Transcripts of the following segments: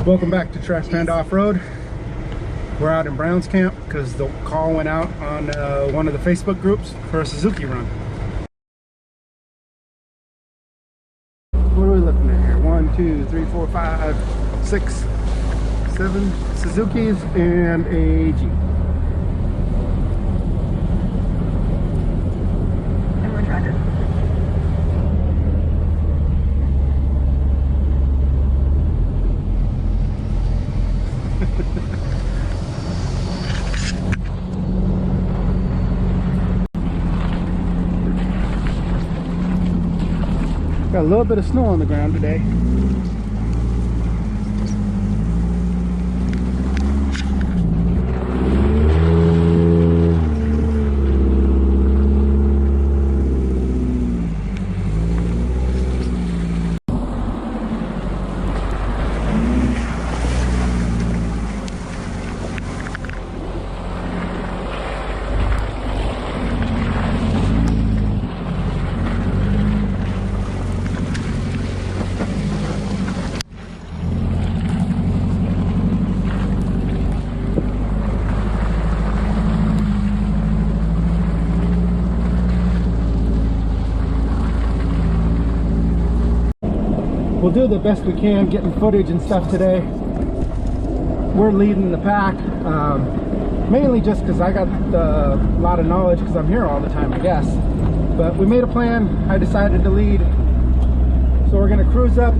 Welcome back to Trash Panda Off-Road. We're out in Brown's Camp because the call went out on one of the Facebook groups for a Suzuki run. What are we looking at here? 1, 2, 3, 4, 5, 6, 7 Suzukis and a Jeep. And we're trying to. Got a little bit of snow on the ground today. We'll do the best we can getting footage and stuff today. We're leading the pack, mainly just because I got a lot of knowledge because I'm here all the time, I guess. But we made a plan. I decided to lead. So we're going to cruise up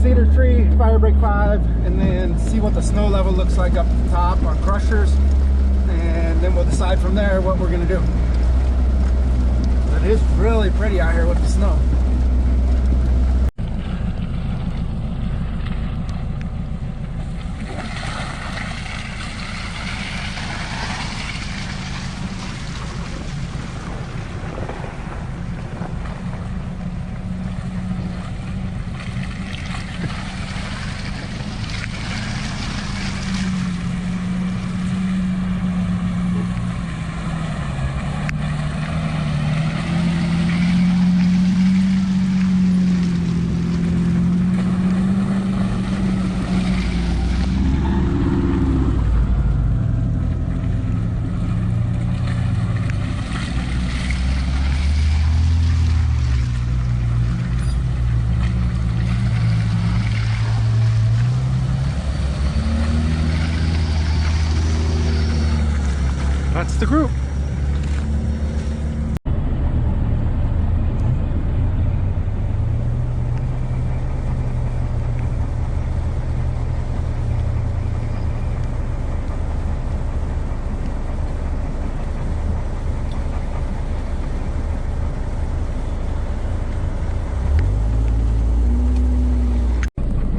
Cedar Tree, Fire Break 5, and then see what the snow level looks like up at the top on Crushers. And then we'll decide from there what we're going to do. But it is really pretty out here with the snow. That's the group.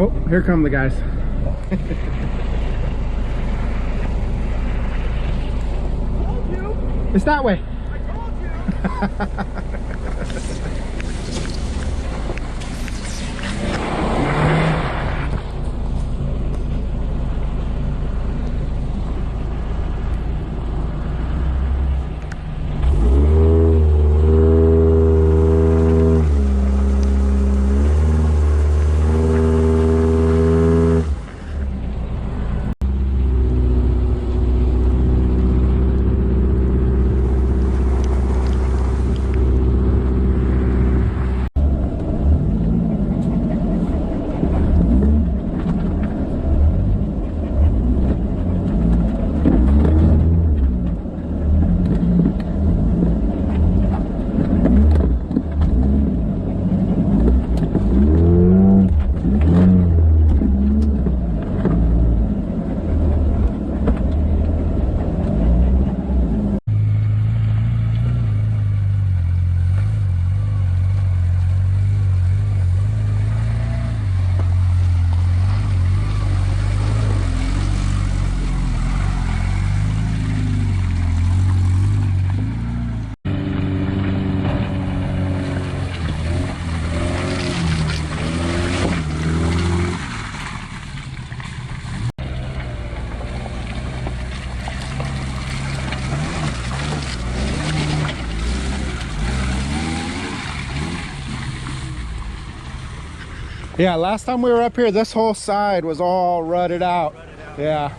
Oh, here come the guys. It's that way. I told you. Yeah, last time we were up here, this whole side was all rutted out. Yeah.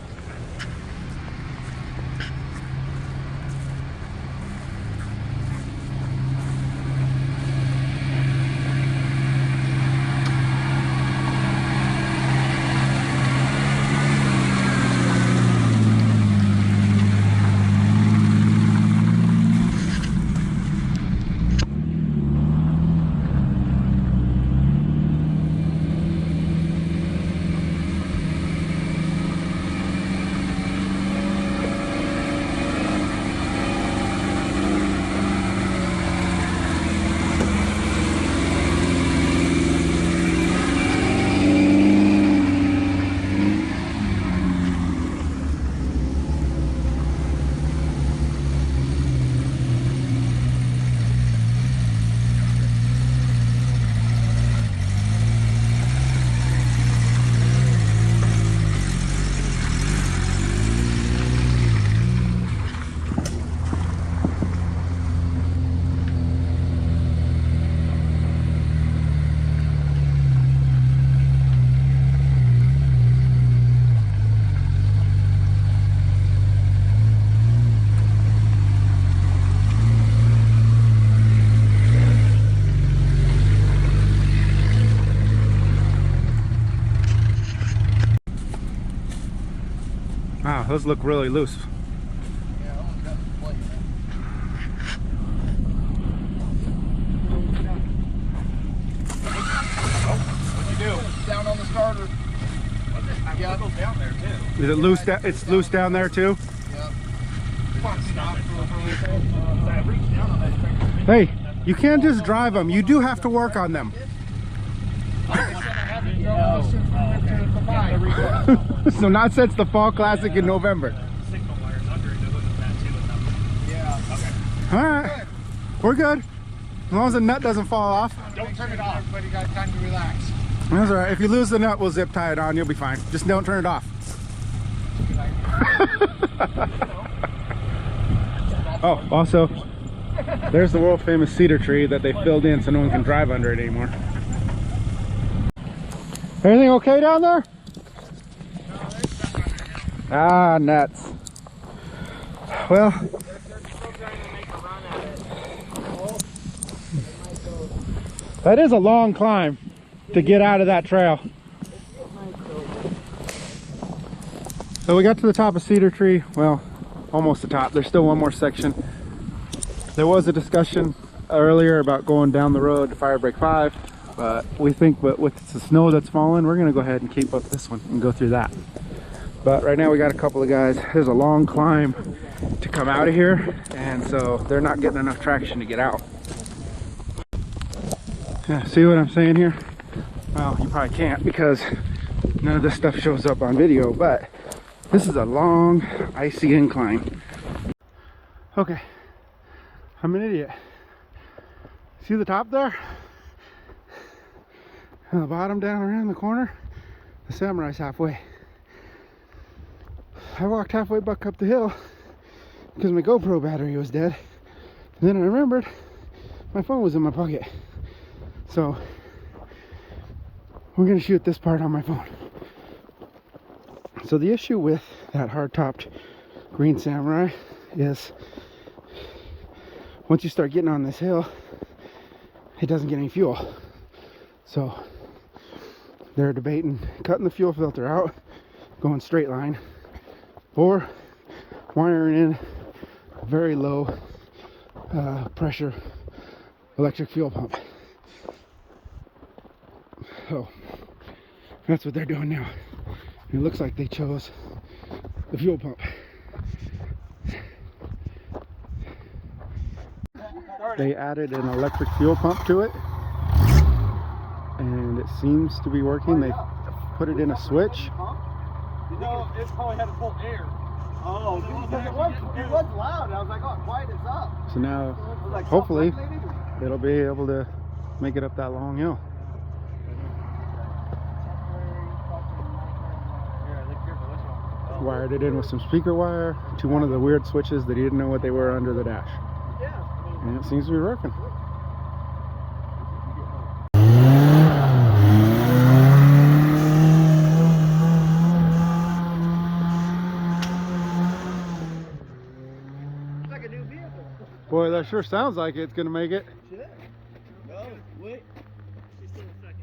Wow, those look really loose. Yeah, I almost got the plate, What'd you do? Down on the starter. Yeah, it goes down there too. Is it loose? It's loose down there too? Yep. Hey, you can't just drive them. You do have to work on them. So not since the Fall Classic in November. Yeah. Okay. All right, we're good. As long as the nut doesn't fall off. Don't turn it off. Everybody got time to relax. That's all right. If you lose the nut, we'll zip tie it on. You'll be fine. Just don't turn it off. Oh, also, there's the world famous cedar tree that they filled in so no one can drive under it anymore. Everything okay down there? Ah, nuts. Well, that is a long climb to get out of that trail. So we got to the top of Cedar Tree. Well, almost the top. There's still one more section. There was a discussion earlier about going down the road to Fire Break 5, but we think with the snow that's fallen, we're gonna go ahead and keep up this one and go through that. But right now we got a couple of guys. There's a long climb to come out of here, and so they're not getting enough traction to get out. Yeah, see what I'm saying here? Well, you probably can't because none of this stuff shows up on video, but this is a long, icy incline. Okay, I'm an idiot. See the top there? And the bottom down around the corner? The Samurai's halfway. I walked halfway back up the hill because my GoPro battery was dead. And then I remembered my phone was in my pocket. So we're gonna shoot this part on my phone. So the issue with that hard-topped green Samurai is once you start getting on this hill, it doesn't get any fuel. So they're debating cutting the fuel filter out, going straight line, or wiring in a very low pressure electric fuel pump. So that's what they're doing now. It looks like they chose the fuel pump. They added an electric fuel pump to it, and it seems to be working. They put it in a switch. You know, it's probably had to pull air. Oh, because it was loud. I was like, oh, quiet, it's up. So now, Like, hopefully, it'll be able to make it up that long hill. Wired it in with some speaker wire to one of the weird switches that he didn't know what they were under the dash. And it seems to be working. Boy, that sure sounds like it's gonna make it. Shit. No, wait. She's still second.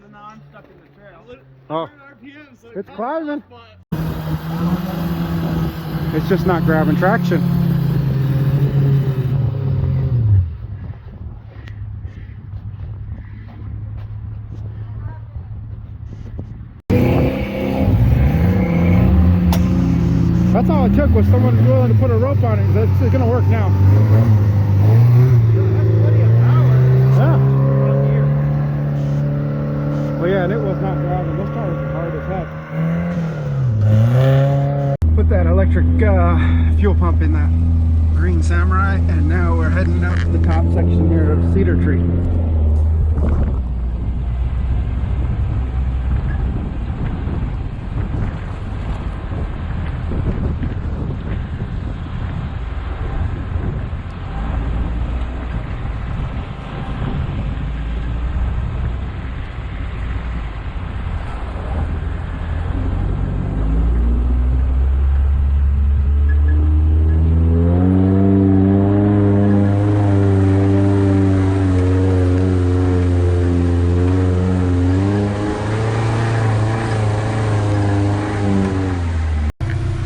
No, I'm stuck in the trail. Oh, RPM, so it's climbing. It's just not grabbing traction. That's all it took was someone willing to put a rope on it. It's gonna work now. Yeah. Well, yeah, and it was not driving. Those tires are hard as heck. Put that electric fuel pump in that green Samurai, and now we're heading up to the top section here of Cedar Tree.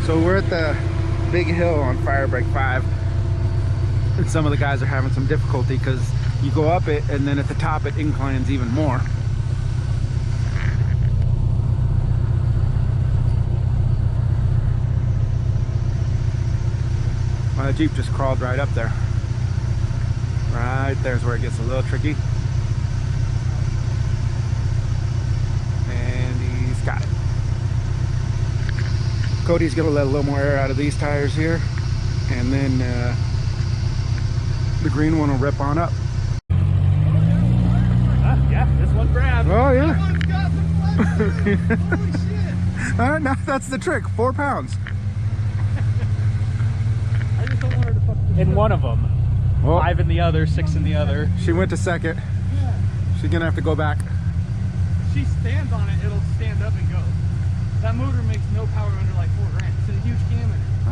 So we're at the big hill on Fire Break 5, and some of the guys are having some difficulty because you go up it and then at the top it inclines even more. My Jeep just crawled right up there. Right there's where it gets a little tricky. And he's got it. Cody's gonna let a little more air out of these tires here, and then the green one will rip on up. Yeah, this one grabbed. Oh yeah. Holy shit. All right, now that's the trick. 4 pounds. I just don't want her to fuck in one of them. Well, 5 in the other, 6 in the other. she went to second. Yeah. She's gonna have to go back. If she stands on it, it'll stand up and go. That motor makes no power under like 4 grand. It's a huge cam in it. I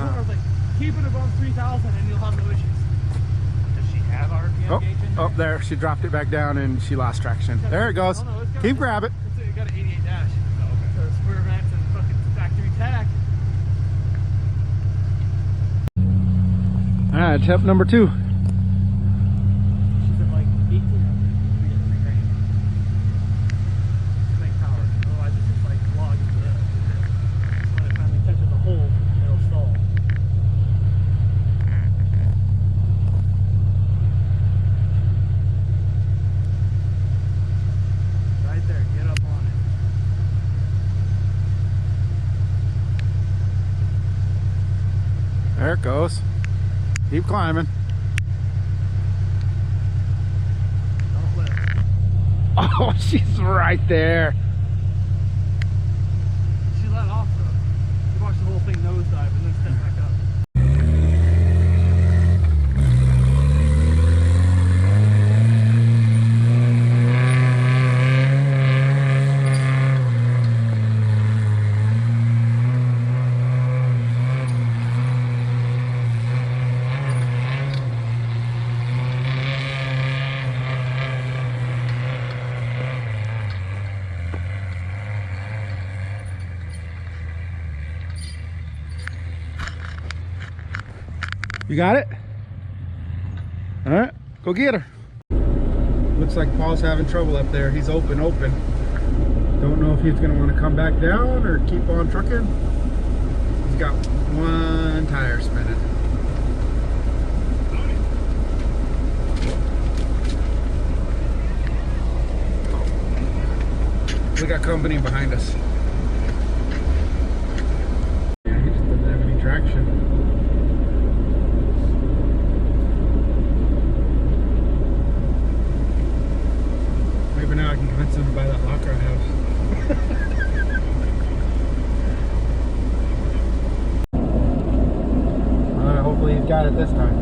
told her, I was like, keep it above 3,000 and you'll have no issues. Does she have RPM gauge in there? Oh, there. She dropped it back down and she lost traction. There it goes. Oh, no, it's got Keep grab it. It got an 88 dash. Oh, okay. So it's square vents and fucking factory tack. All right, tip number 2. She's at like 1,800 to get 3 grand. To make power. Otherwise it's just like log into the when it finally touches the hole, it'll stall. Right there, get up on it. There it goes. Keep climbing. Don't lift. Oh, she's right there. She let off though. She watched the whole thing nosedive and then step back up. You got it? All right, go get her. Looks like Paul's having trouble up there. He's open. Don't know if he's gonna want to come back down or keep on trucking. He's got one tire spinning. We got company behind us. Yeah, he just doesn't have any traction. Maybe now I can convince him to buy that locker house. Alright, hopefully he's got it this time.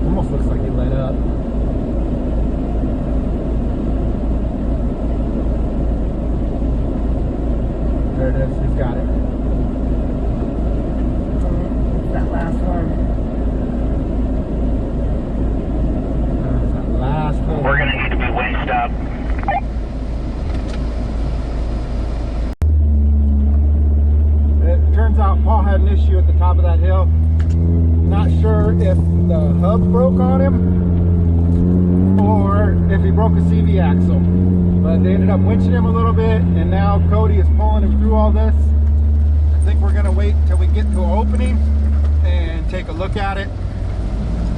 Almost looks like he let up. There it is, he's got it. It turns out Paul had an issue at the top of that hill. Not sure if the hub broke on him or if he broke a CV axle. But they ended up winching him a little bit, and now Cody is pulling him through all this. I think we're gonna wait till we get to an opening and take a look at it.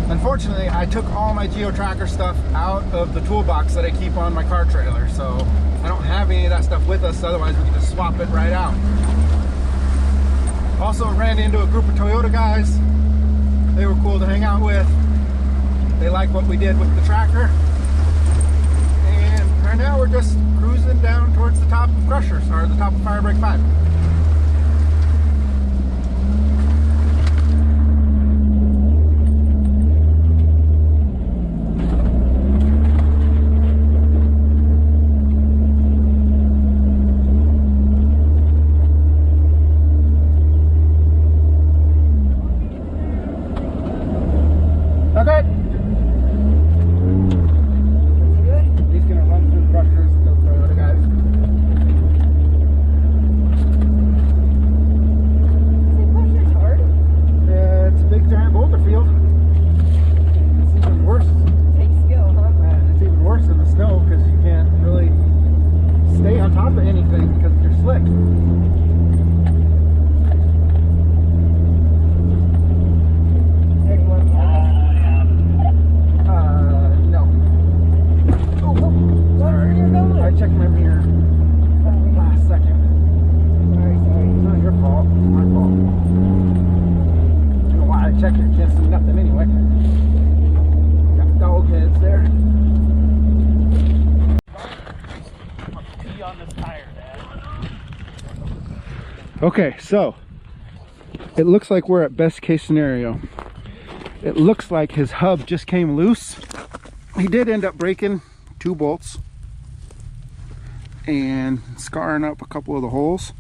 Unfortunately, I took all my geo-tracker stuff out of the toolbox that I keep on my car trailer, so I don't have any of that stuff with us, otherwise we can just swap it right out. Also ran into a group of Toyota guys. They were cool to hang out with. They like what we did with the tracker. And right now we're just cruising down towards the top of Crushers, or the top of Firebreak 5. Okay, so it looks like we're at best case scenario. It looks like his hub just came loose. He did end up breaking 2 bolts and scarring up a couple of the holes,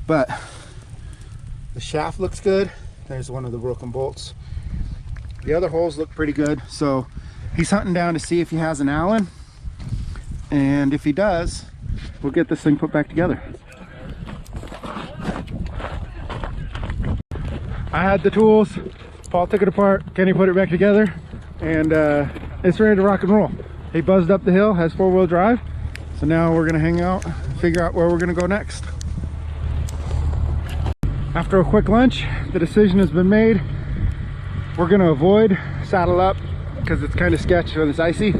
but the shaft looks good. There's one of the broken bolts. The other holes look pretty good, so he's hunting down to see if he has an Allen, and if he does, we'll get this thing put back together. I had the tools, Paul took it apart, Kenny put it back together, and it's ready to rock and roll. He buzzed up the hill, has 4-wheel drive, so now we're gonna hang out, figure out where we're gonna go next. After a quick lunch, the decision has been made. We're gonna avoid Saddle Up because it's kind of sketchy when it's icy.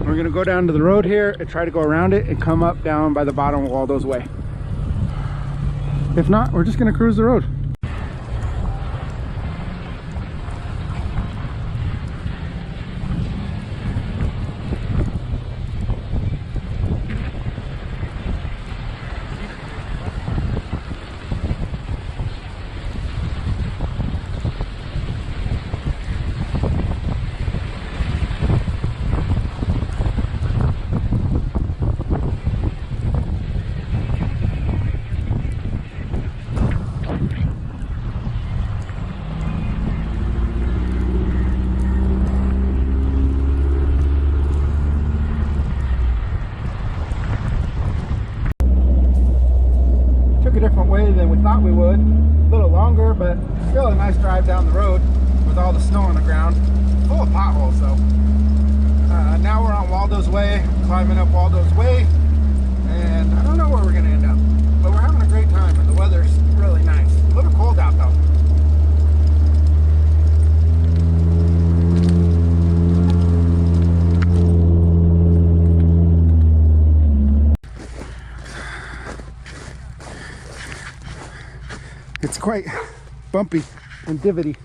We're gonna go down to the road here and try to go around it and come up down by the bottom of Waldo's Way. If not, we're just gonna cruise the road. Than we thought we would. A little longer, but still a nice drive down the road with all the snow on the ground. Full of potholes though. Now we're on Waldo's Way, climbing up Waldo's Way, and I don't know where we're going to end up, but we're having a great time and the weather's really nice. A little cold out though. It's quite bumpy and divotty.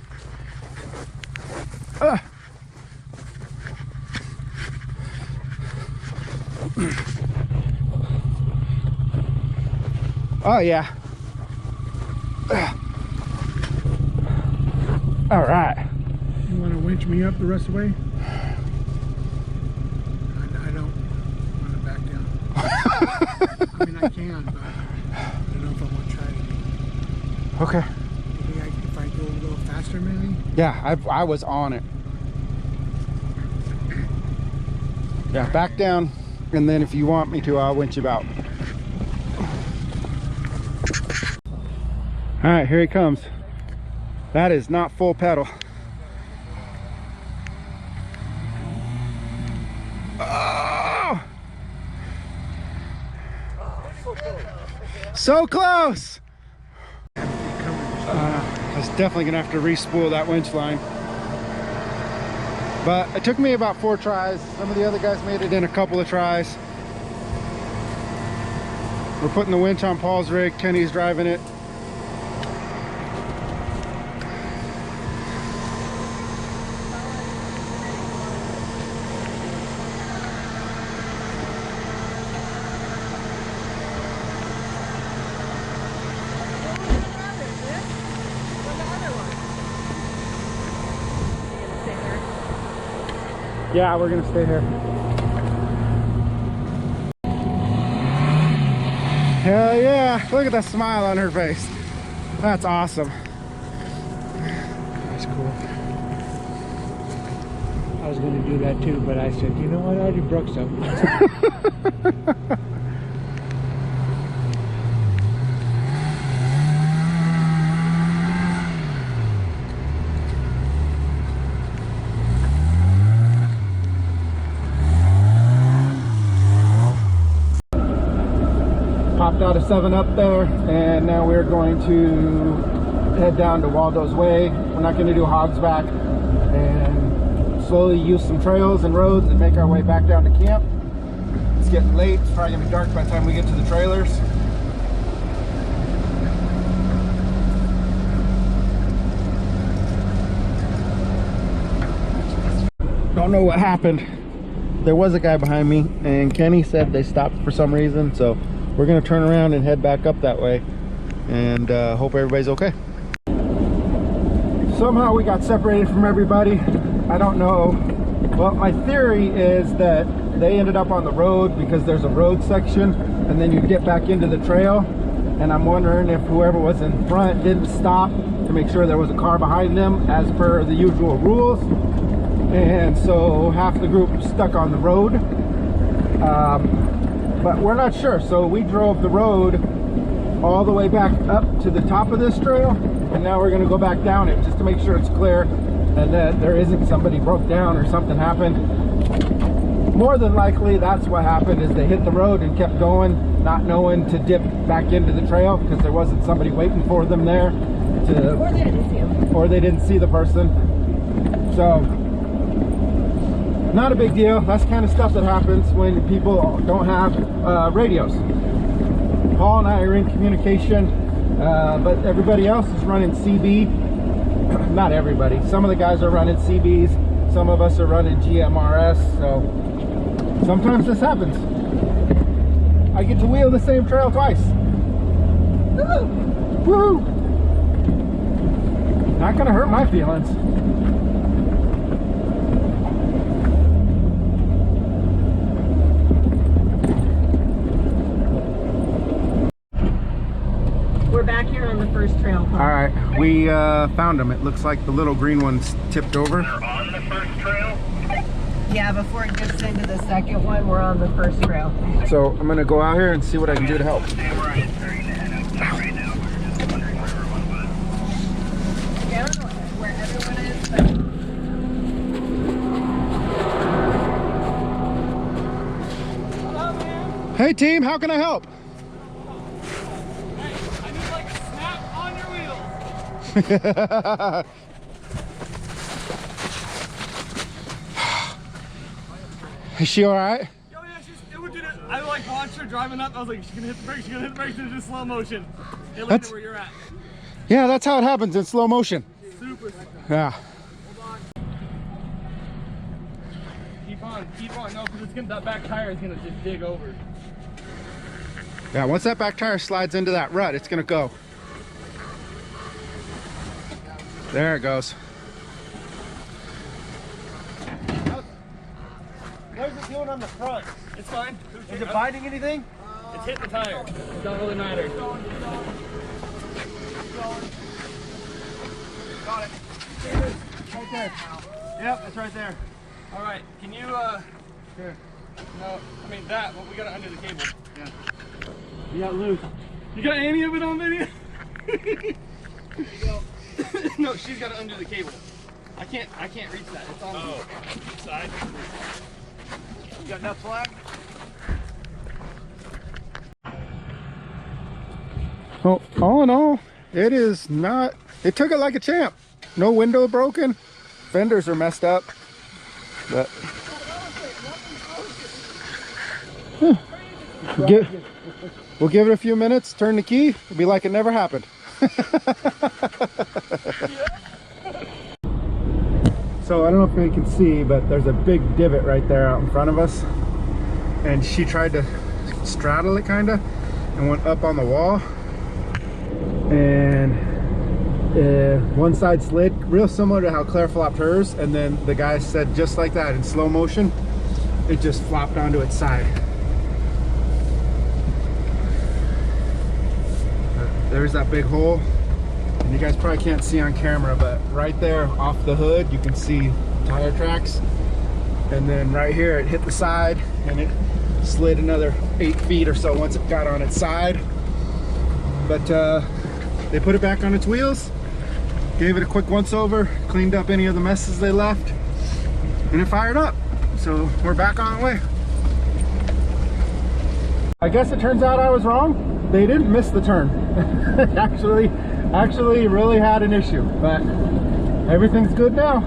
Oh yeah. All right. You want to winch me up the rest of the way? I don't want to back down. I mean, I can, but I don't know if I want to try it. Okay. Maybe if I go a little faster, maybe? Yeah, I was on it. Yeah, back down, and then if you want me to, I'll winch you out. All right, here he comes. That is not full pedal. Oh! So close! I was definitely gonna have to re-spool that winch line. But it took me about 4 tries. Some of the other guys made it in a couple of tries. We're putting the winch on Paul's rig. Kenny's driving it. Yeah, we're gonna stay here. Hell yeah, look at that smile on her face. That's awesome. That's cool. I was going to do that too, but I said, you know what, I already broke something. Popped out a 7-Up there, and now we're going to head down to Waldo's Way. We're not going to do Hogs Back, and slowly use some trails and roads and make our way back down to camp. It's getting late. It's probably going to be dark by the time we get to the trailers. Don't know what happened. There was a guy behind me, and Kenny said they stopped for some reason, so we're gonna turn around and head back up that way, and hope everybody's okay. Somehow we got separated from everybody. I don't know. Well, my theory is that they ended up on the road because there's a road section, and then you get back into the trail. And I'm wondering if whoever was in front didn't stop to make sure there was a car behind them as per the usual rules. And so half the group stuck on the road. But we're not sure, so we drove the road all the way back up to the top of this trail, and now we're going to go back down it just to make sure it's clear and that there isn't somebody broke down or something happened. More than likely that's what happened, is they hit the road and kept going, not knowing to dip back into the trail because there wasn't somebody waiting for them there to, Or they didn't see him. or they didn't see the person. So not a big deal. That's the kind of stuff that happens when people don't have radios. Paul and I are in communication, but everybody else is running CB. Not everybody. Some of the guys are running CBs. Some of us are running GMRS. So sometimes this happens. I get to wheel the same trail twice. Woo! Not gonna hurt my feelings. We're back here on the first trail. All right, we found them. It looks like the little green one's tipped over. They're on the first trail. Yeah, before it gets into the second one, we're on the first trail. So I'm gonna go out here and see what I can do to help. Stay where I'm starting to head up there right now. We're just wondering where everyone was. Yeah, I don't know where everyone is, but Hey team, how can I help? Hey, I need like a snap on your wheels. Is she all right? Yo, yeah, it would do it. I like watched her driving up. I was like, she's gonna hit the brakes. She's gonna hit the brakes in just slow motion. It landed That's- where you're at. Yeah, that's how it happens in slow motion. Super. Yeah. Keep on. No, because it's gonna, that back tire is gonna just dig over. Yeah, once that back tire slides into that rut, it's gonna go. There it goes. What is it doing on the front? It's fine. Is it biting anything? It's hitting the tire. It don't really matter. Got it. Right there. Yep, it's right there. All right. Can you Here. No, I mean that, but we got it under the cable. Yeah. You got loose. You got any of it on video? No, she's got it under the cable. I can't reach that. It's on the side. You got enough slack? Well, all in all, it is not, it took it like a champ. No window broken, fenders are messed up, but we'll give it a few minutes, turn the key, it'll be like it never happened. So I don't know if you can see, but there's a big divot right there out in front of us, and she tried to straddle it kind of and went up on the wall, and one side slid real similar to how Claire flopped hers, and then the guy said just like that in slow motion it just flopped onto its side. There's that big hole, and you guys probably can't see on camera, but right there off the hood you can see tire tracks, and then right here it hit the side and it slid another 8 feet or so once it got on its side. But they put it back on its wheels, gave it a quick once over, cleaned up any of the messes they left, and it fired up. So we're back on the way. I guess it turns out I was wrong. They didn't miss the turn. actually really had an issue, but everything's good now.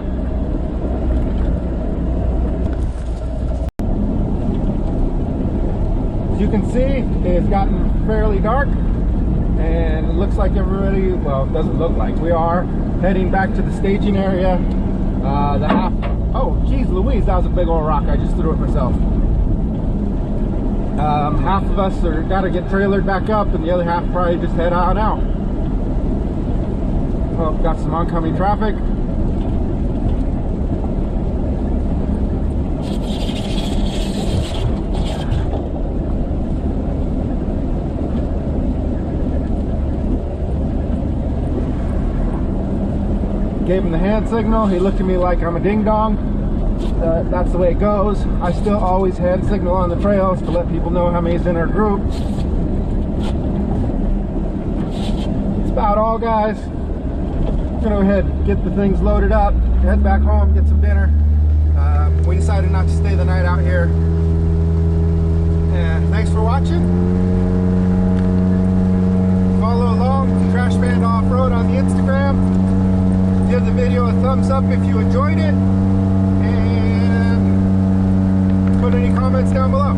As you can see, it's gotten fairly dark, and it looks like everybody, well, it doesn't look like, we are heading back to the staging area. Oh geez Louise, that was a big old rock, I just threw it myself. Half of us are got to get trailered back up, and the other half probably just head on out. Oh, got some oncoming traffic. Gave him the hand signal. He looked at me like I'm a ding-dong. That's the way it goes. I still always hand signal on the trails to let people know how many's in our group. That's about all, guys. I'm gonna go ahead and get the things loaded up, head back home, get some dinner. We decided not to stay the night out here. And thanks for watching. Follow along to Trash Band Off-Road on the Instagram. Give the video a thumbs up if you enjoyed it. Put any comments down below.